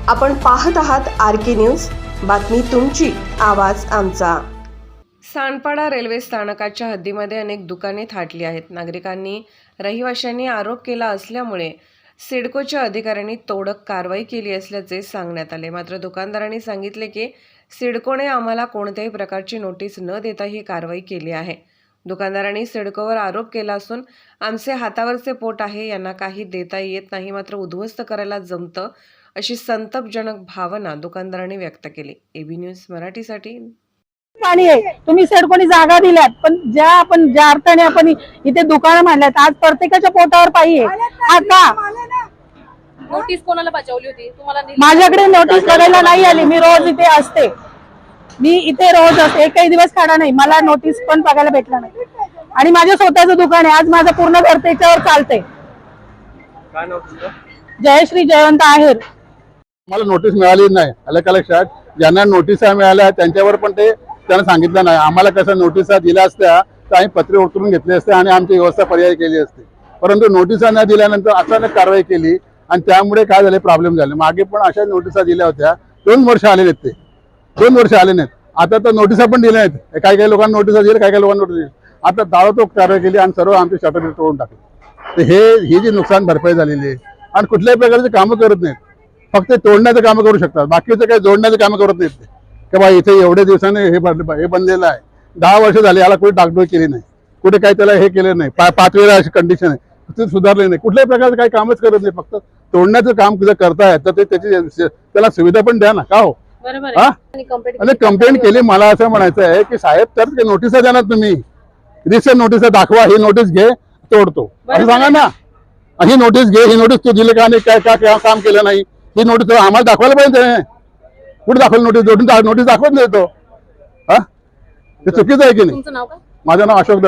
आपण पाहत आहात RK न्यूज, बातमी तुमची, आवाज आमचा। सांडपाडा रेल्वे स्थानकाच्या हद्दीमध्ये अनेक दुकाने थाटली आहेत। नागरिकांनी रहिवाशांनी आरोप केला असल्यामुळे सिडकोच्या अधिकाऱ्यांनी तोडक कारवाई केली असल्याचे सांगण्यात आले। मात्र दुकानदारांनी सांगितले की सिडकोने आम्हाला कोणत्याही प्रकारची नोटीस न देता ही कारवाई केली आहे। दुकानदारांनी सिडकोवर आरोप केला असून आमचे हातावरचे पोट आहे, यांना काही देता येत नाही, मात्र उद्ध्वस्त करायला जमतं, अशी संतापजनक भावना दुकानदारांनी व्यक्त केली। एबी न्यूज मराठीसाठी पाणी आहे, तुम्ही सिडकोनी जागा दिल्यात, पण ज्या अर्थाने आपण इथे दुकानं मांडल्यात, आज प्रत्येकाच्या पोटावर पाणी आहे। हा का नोटीस कोणाला बजावली होती तुम्हाला? माझ्याकडे नोटीस बघायला नाही आली, मी रोज इथे असते, एकही दिवस खाडा नाही, मला नोटीस पण बघायला भेटला नाही। आणि माझं स्वतःचं दुकान आहे, आज माझं पूर्ण घर त्याच्यावर चालतंय। काय नाव तुमचं? जयश्री जयवंत आहेर। मला नोटीस मिळाली नाही, आलं का लक्षात? ज्यांना नोटिसा मिळाल्या त्यांच्यावर पण ते त्यांना सांगितलं नाही। आम्हाला कसं नोटिसा दिल्या असत्या तर आम्ही पत्रे उतरून घेतले असते आणि आमची व्यवस्था पर्यायी केली असते, परंतु नोटिसा न दिल्यानंतर अचानक कारवाई केली आणि त्यामुळे काय झाले, प्रॉब्लेम झाले। मागे पण अशा नोटिसा दिल्या होत्या, 2 वर्ष आले नाहीत, ते 2 वर्ष आले नाहीत। आता तर नोटिसा पण दिल्या नाहीत, काही लोकांना नोटिसा दिल्या, काही लोकांना नोटीस दिली। आता ताबडतोब कारवाई केली आणि सर्व आमचे शटर तोडून टाकले। तर ही जी नुकसान भरपाई झालेली आहे आणि कुठल्याही प्रकारचे कामं करत नाहीत, फक्त तोडण्याचं कामं करू शकतात, बाकीचं काही जोडण्याचं कामं करत नाहीत की बा इथे एवढे दिवसाने हे बनलेलं आहे, 10 वर्ष झाले, याला कुठे डागडोळ केली नाही, कुठे काही त्याला हे केलं नाही, 5 वेळा अशी कंडिशन आहे, ते सुधारले नाही, कुठल्याही प्रकारचं काही कामच करत नाही, फक्त तोडण्याचं काम जर करताय तर ते त्याला सुविधा पण द्या ना, का हो? आणि कंप्लेंट केली। मला असं म्हणायचं आहे की साहेब, तर ते नोटिसा द्या ना, तुम्ही रिसेंट नोटिसा दाखवा, ही नोटीस घे, तोडतो असं सांगा ना। ही नोटीस घे, ही नोटीस तू दिली का नाही, काय काम केलं नाही, ही नोटीस आम्हाला दाखवायला पाहिजे। कुठे दाखवलं नोटीस दाखवत नाही तो? हा, ते चुकीचं आहे की नाही? तुमचं नाव काय? माझं नाव अशोक दंड।